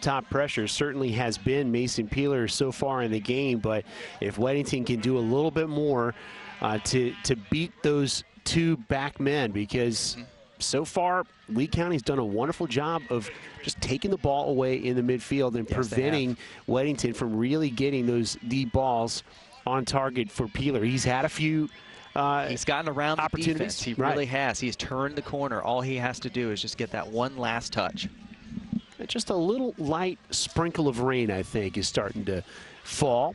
top pressure certainly has been Mason Peeler so far in the game, but if Weddington can do a little bit more to beat those two back men, because so far Lee County's done a wonderful job of just taking the ball away in the midfield and preventing Weddington from really getting those deep balls on target for Peeler. He's had a few he's gotten around the opportunities. Defense. He really has. He's turned the corner. All he has to do is just get that one last touch. Just a little light sprinkle of rain, I think, is starting to fall.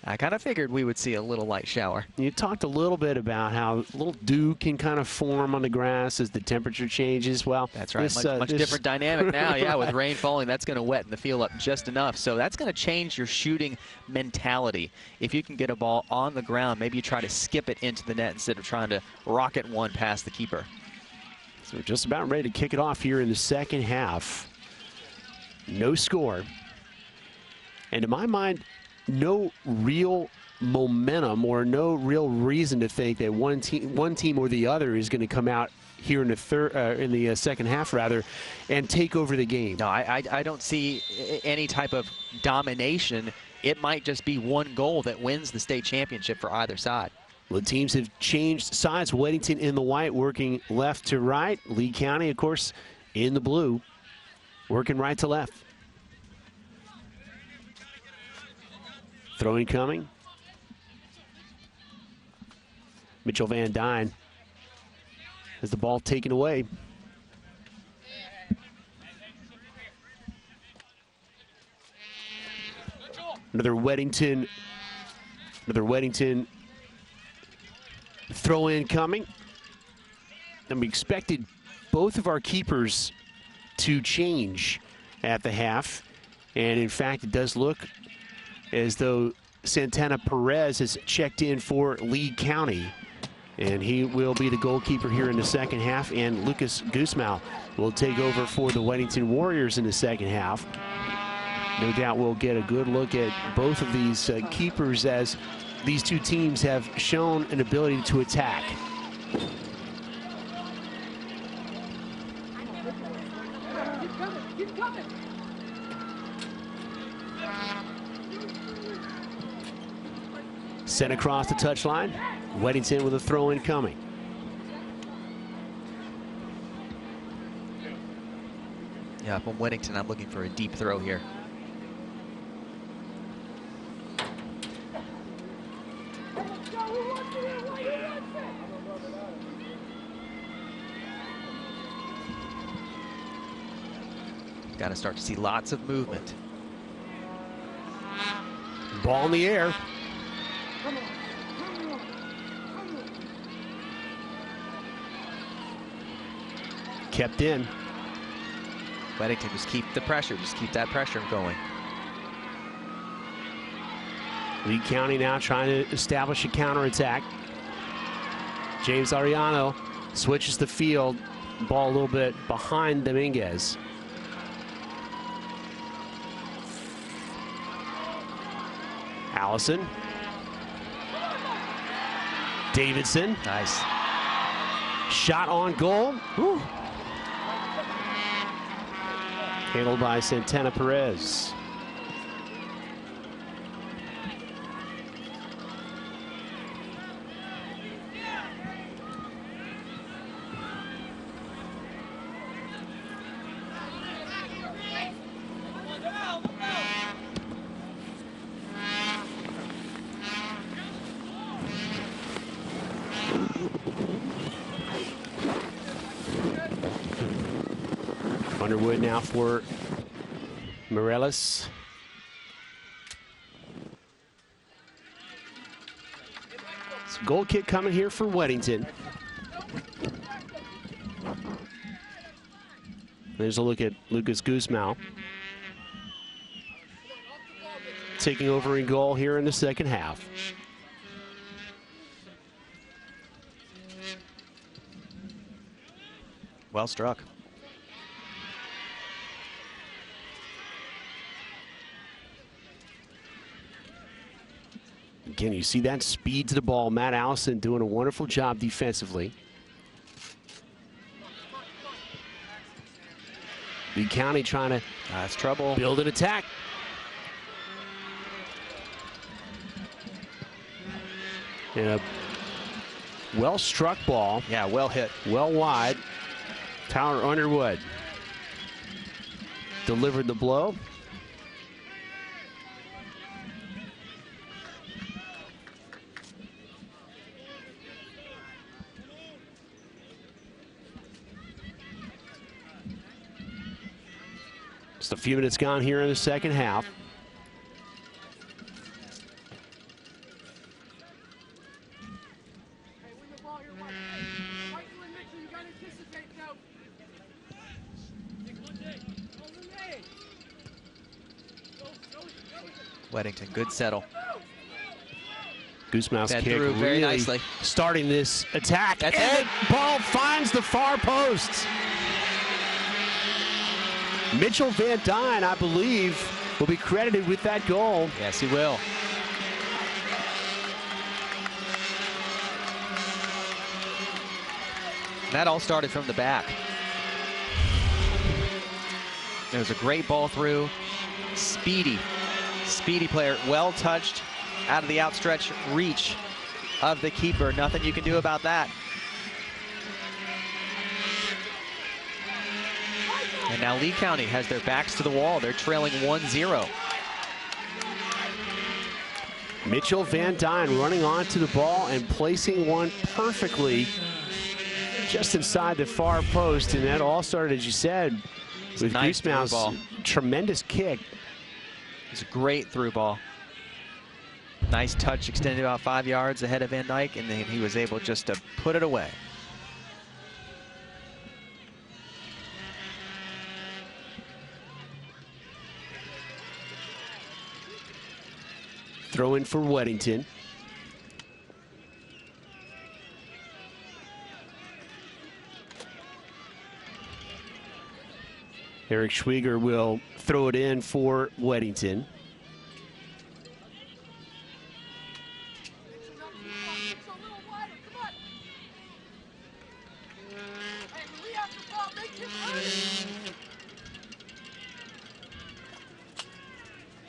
I kind of figured we would see a little light shower. You talked a little bit about how a little dew can kind of form on the grass as the temperature changes. Well, that's right. Much different dynamic now. Yeah, with rain falling, that's going to wetten the field up just enough. So that's going to change your shooting mentality. If you can get a ball on the ground, maybe you try to skip it into the net instead of trying to rocket one past the keeper. So we're just about ready to kick it off here in the second half. No score. And in my mind, no real momentum or no real reason to think that one team or the other is going to come out here in the second half rather, and take over the game. No, I don't see any type of domination. It might just be one goal that wins the state championship for either side. The teams have changed sides. Weddington in the white, working left to right. Lee County, of course, in the blue, working right to left. Throwing coming. Mitchell Van Dyne has the ball taken away. Another Weddington throw in coming. And we expected both of our keepers to change at the half. And in fact, it does look as though Santana Perez has checked in for Lee County. And he will be the goalkeeper here in the second half. And Lucas Guzmão will take over for the Weddington Warriors in the second half. No doubt we'll get a good look at both of these keepers, as these two teams have shown an ability to attack. Sent across the touchline. Weddington with a throw in coming. Yeah, from Weddington, I'm looking for a deep throw here. Got to start to see lots of movement. Ball in the air. Kept in. Weddington, just keep the pressure. Just keep that pressure going. Lee County now trying to establish a counterattack. James Ariano switches the field. Ball a little bit behind Dominguez. Allison. Davidson. Nice. Shot on goal. Whew. Handled by Santana Perez. Underwood now for Morelos. So goal kick coming here for Weddington. There's a look at Lucas Guzmão taking over in goal here in the second half. Well struck. Again, you see that speed to the ball. Matt Allison doing a wonderful job defensively. Lee County trying to That's trouble. build an attack. And a well-struck ball. Yeah, well hit. Well wide. Tyler Underwood delivered the blow. Just a few minutes gone here in the second half. Weddington, good settle. Goosemouse That kick threw very really nicely. starting this attack. That's and it. the ball finds the far post. Mitchell Van Dyne, I believe, will be credited with that goal. Yes, he will. That all started from the back. There was a great ball through. Speedy player, well touched, out of the outstretched reach of the keeper. Nothing you can do about that. And now Lee County has their backs to the wall. They're trailing 1-0. Mitchell Van Dyne running onto the ball and placing one perfectly just inside the far post. And that all started, as you said, with nice Goosemouse. through ball. Tremendous kick. It's a great through ball. Nice touch, extended about 5 yards ahead of Van Dyke, and then he was able just to put it away. Throw in for Weddington. Eric Schwieger will throw it in for Weddington.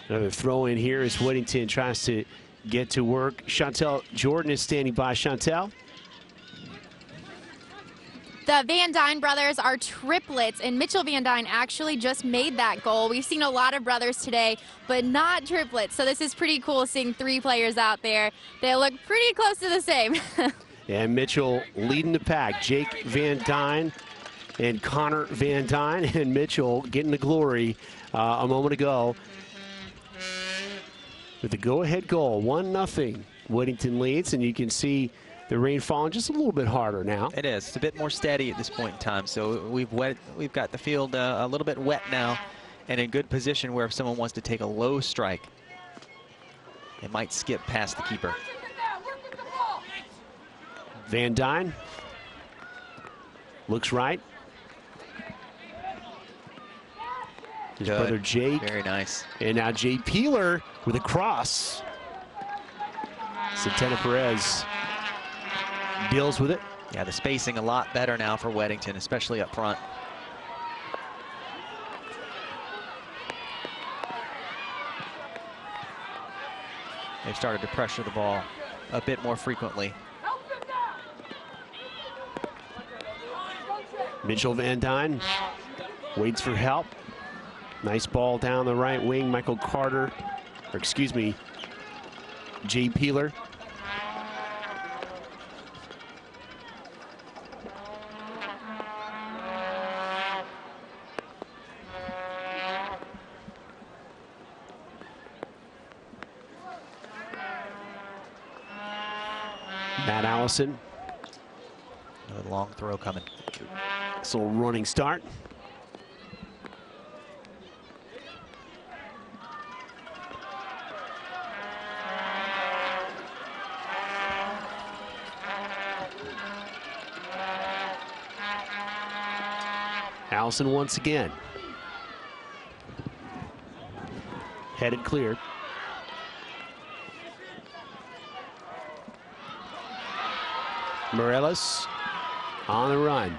Another throw in here as Weddington tries to get to work. Chantel Jordan is standing by. Chantel? The Van Dyne brothers are triplets, and Mitchell Van Dyne actually just made that goal. We've seen a lot of brothers today, but not triplets. So this is pretty cool seeing three players out there. They look pretty close to the same. And Mitchell leading the pack. Jake Van Dyne and Connor Van Dyne, and Mitchell getting the glory a moment ago with the go-ahead goal. 1-0. Weddington leads, and you can see the rain falling just a little bit harder now. It is. It's a bit more steady at this point in time. So we've got the field a little bit wet now, and in good position where if someone wants to take a low strike, it might skip past the keeper. Van Dyne looks right. His Good. brother Jake. Very nice. And now Jay Peeler with a cross. Santana Perez deals with it. Yeah, the spacing a lot better now for Weddington, especially up front. They've started to pressure the ball a bit more frequently. Mitchell Van Dyne waits for help. Nice ball down the right wing. Michael Carter, or excuse me, Jay Peeler. Matt Allison. Another long throw coming. This little running start. Allison once again. Headed clear. Morelos on the run.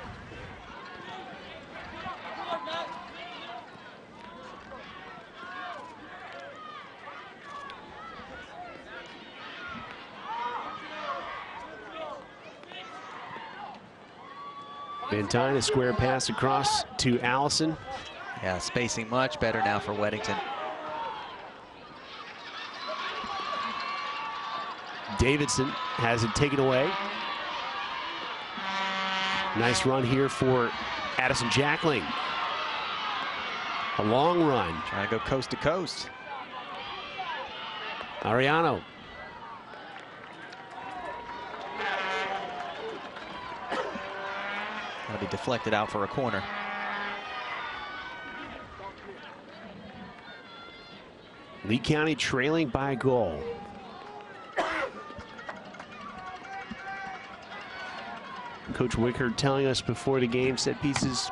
Van Dyne, a square pass across to Allison. Yeah, spacing much better now for Weddington. Davidson has it taken away. Nice run here for Addison Jackling. A long run. Trying to go coast to coast. Ariano. That'll be deflected out for a corner. Lee County trailing by a goal. Coach Wicker telling us before the game, set pieces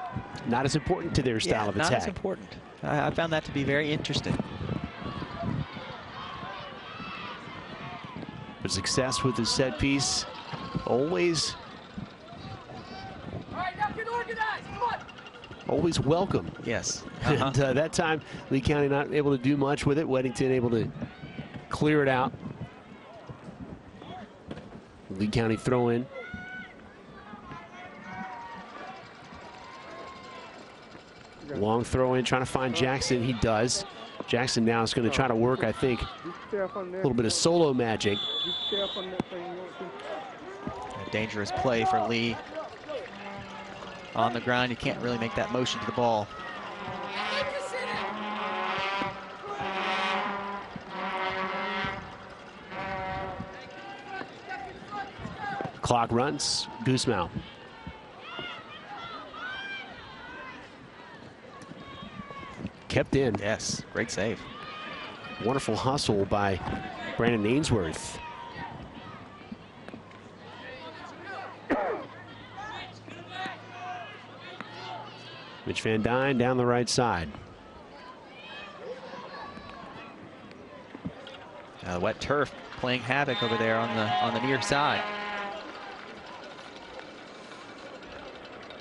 not as important to their style of attack. Not as important. I found that to be very interesting. But success with the set piece, always welcome. Yes. And that time, Lee County not able to do much with it. Weddington able to clear it out. Lee County throw in. Long throw in, trying to find Jackson. He does. Jackson now is going to try to work, I think, a little bit of solo magic. A dangerous play for Lee. On the ground, you can't really make that motion to the ball. Clock runs. Goosemouth. Kept in. Yes, great save. Wonderful hustle by Brandon Ainsworth. Mitch Van Dyne down the right side. Wet turf playing havoc over there on the near side.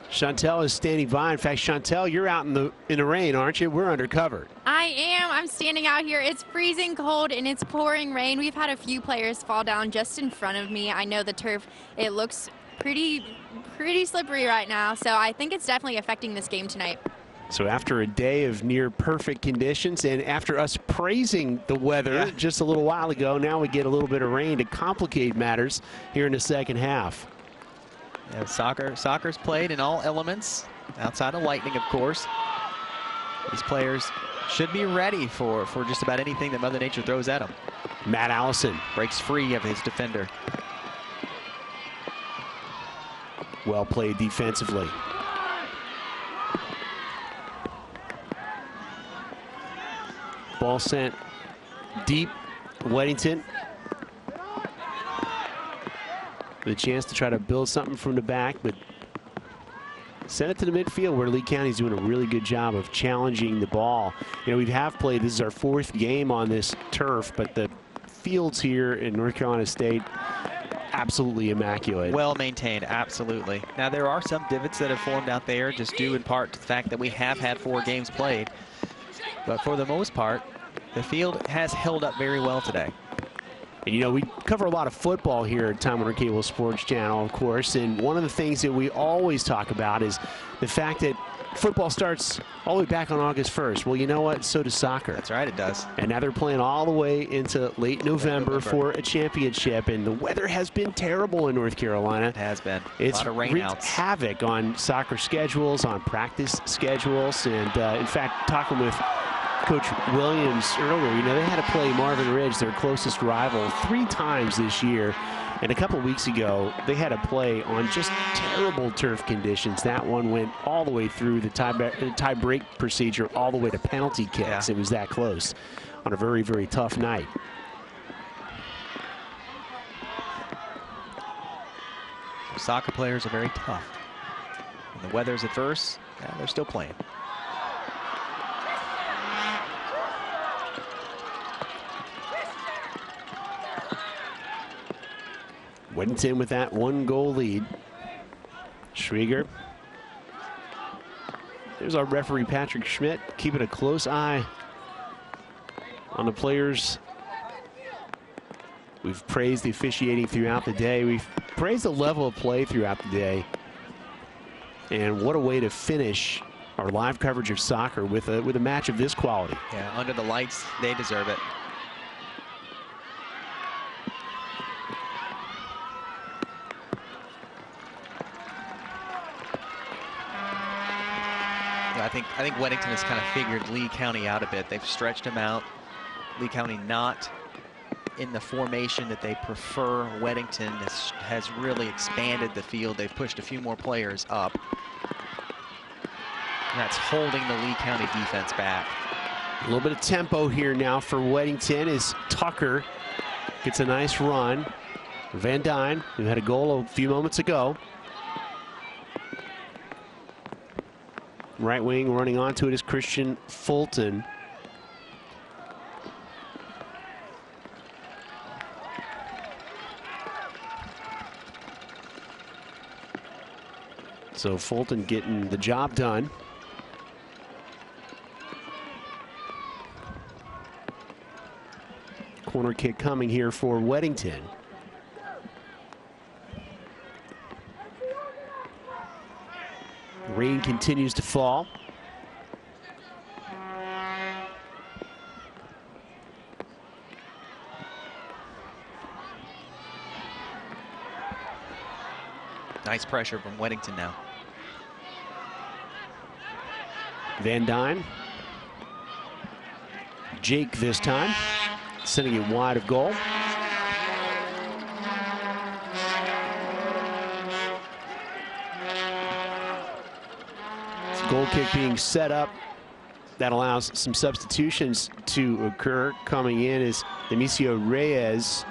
Chantel is standing by. In fact, Chantel, you're out in the rain, aren't you? We're undercover. I am. I'm standing out here. It's freezing cold and it's pouring rain. We've had a few players fall down just in front of me. I know the turf, it looks pretty slippery right now, so I think it's definitely affecting this game tonight. So after a day of near perfect conditions and after us praising the weather just a little while ago, now we get a little bit of rain to complicate matters here in the second half. Yeah, soccer's played in all elements, outside of lightning, of course. These players should be ready for just about anything that Mother Nature throws at them. Matt Allison breaks free of his defender. Well played defensively. Ball sent deep. Weddington. With a chance to try to build something from the back, but send it to the midfield where Lee County's doing a really good job of challenging the ball. You know, we have played, this is our 4th game on this turf, but the fields here in North Carolina State, absolutely immaculate. Well maintained, absolutely. Now there are some divots that have formed out there, just due in part to the fact that we have had 4 games played. But for the most part, the field has held up very well today. And, you know, we cover a lot of football here at Time Warner Cable Sports Channel, of course, and one of the things that we always talk about is the fact that football starts all the way back on August 1st. Well, you know what? So does soccer. That's right, it does. And now they're playing all the way into late November for a championship, and the weather has been terrible in North Carolina. It has been. It's a lot of rainouts. Havoc on soccer schedules, on practice schedules, and in fact, talking with Coach Williams earlier, you know, they had to play Marvin Ridge, their closest rival, 3 times this year. And a couple of weeks ago, they had to play on just terrible turf conditions. That one went all the way through the tie break procedure, all the way to penalty kicks. Yeah. It was that close on a very, very tough night. Soccer players are very tough. When the weather's adverse, they're still playing. Weddington with that 1-goal lead. Schwieger. There's our referee, Patrick Schmidt, keeping a close eye on the players. We've praised the officiating throughout the day. We've praised the level of play throughout the day. And what a way to finish our live coverage of soccer with a match of this quality. Yeah, under the lights, they deserve it. I think Weddington has kind of figured Lee County out a bit. They've stretched him out. Lee County not in the formation that they prefer. Weddington has really expanded the field. They've pushed a few more players up. And that's holding the Lee County defense back. A little bit of tempo here now for Weddington as Tucker gets a nice run. Van Dyne, who had a goal a few moments ago. Right wing running onto it is Christian Fulton. So Fulton getting the job done. Corner kick coming here for Weddington. Rain continues to fall. Nice pressure from Weddington now. Van Dyne. Jake this time, sending it wide of goal. Goal kick being set up. That allows some substitutions to occur. Coming in is Demisio Reyes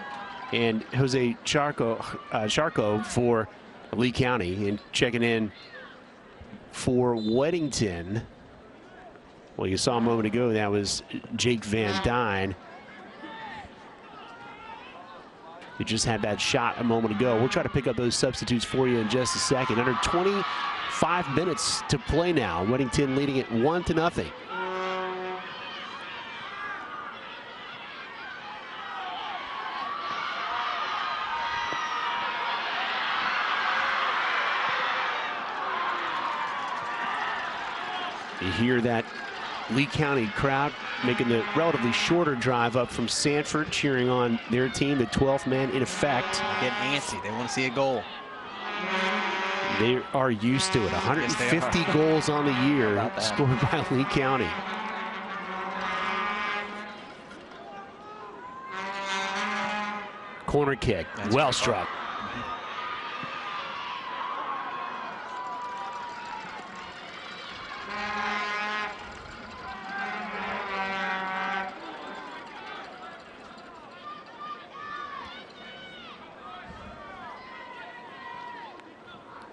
and Jose Charco for Lee County, and checking in for Weddington. Well, you saw a moment ago, that was Jake Van Dyne. He just had that shot a moment ago. We'll try to pick up those substitutes for you in just a second. Under 25 minutes to play now. Weddington leading it 1-0. You hear that Lee County crowd making the relatively shorter drive up from Sanford, cheering on their team, the 12th man in effect. Getting antsy. They want to see a goal. They are used to it. 150 goals on the year scored by Lee County. Corner kick. That's well struck.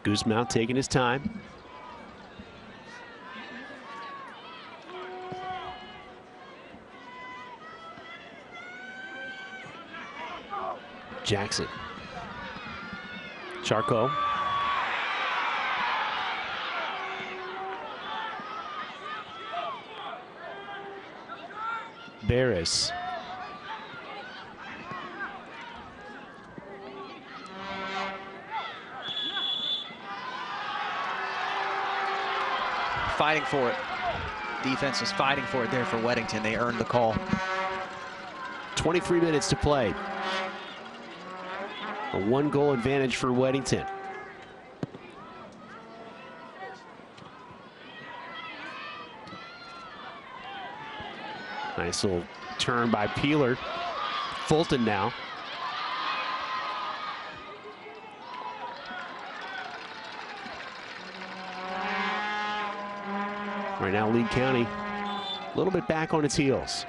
Guzmão taking his time. Jackson. Charco. Barris. Fighting for it. Defense was fighting for it there for Weddington. They earned the call. 23 minutes to play. A 1-goal advantage for Weddington. Nice little turn by Peeler. Fulton now. Right now, Lee County a little bit back on its heels.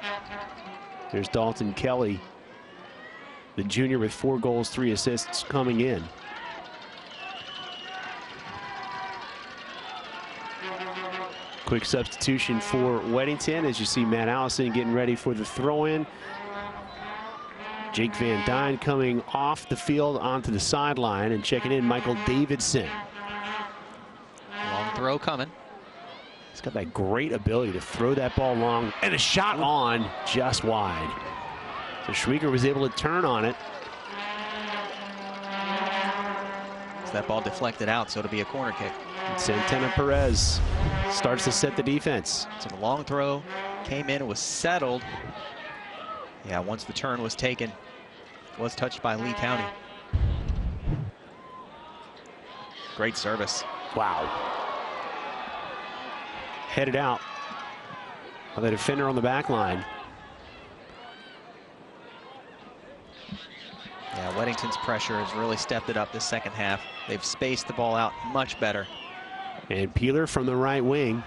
There's Dalton Kelly, the junior, with 4 goals, 3 assists coming in. Quick substitution for Weddington as you see Matt Allison getting ready for the throw-in. Jake Van Dyne coming off the field onto the sideline, and checking in Michael Davidson. Long throw coming. He's got that great ability to throw that ball long, and a shot on just wide. So Schwieger was able to turn on it. That ball deflected out, so it'll be a corner kick. Santana Perez starts to set the defense. So the long throw came in, it was settled. Yeah, once the turn was taken, it was touched by Lee County. Great service. Wow. Headed out by the defender on the back line. Yeah, Weddington's pressure has really stepped it up this second half. They've spaced the ball out much better. And Peeler from the right wing.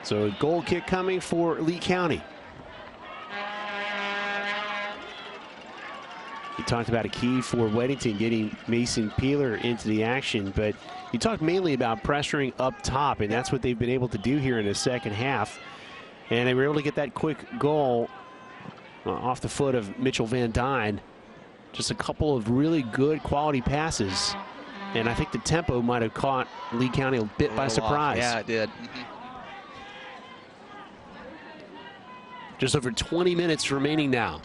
So a goal kick coming for Lee County. You talked about a key for Weddington getting Mason Peeler into the action, but you talked mainly about pressuring up top, and that's what they've been able to do here in the second half. And they were able to get that quick goal off the foot of Mitchell Van Dyne. Just a couple of really good quality passes. And I think the tempo might have caught Lee County a bit by surprise. Yeah, it did. Just over 20 minutes remaining now.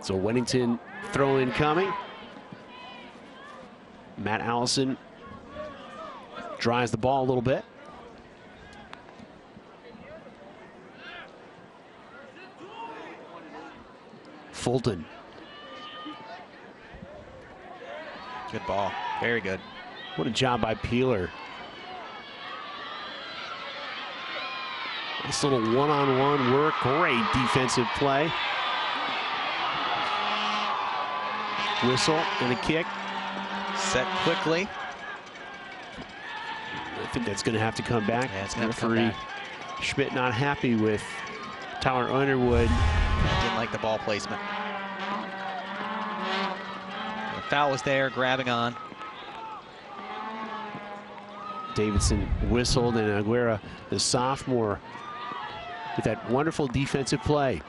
So Weddington throw in coming. Matt Allison drives the ball a little bit. Fulton. Good ball. Very good. What a job by Peeler. Nice little one-on-one work. Great defensive play. Whistle and a kick. Set quickly. I think that's going to have to come back. Yeah, it's going to come Referee back. Schmidt not happy with Tyler Underwood. Didn't like the ball placement. The foul was there, grabbing on. Davidson whistled, and Aguera, the sophomore, with that wonderful defensive play.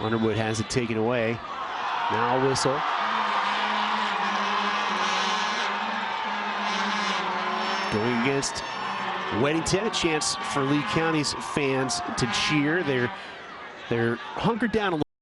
Underwood has it taken away. Now a whistle. Going against Weddington, a chance for Lee County's fans to cheer. They're hunkered down a little.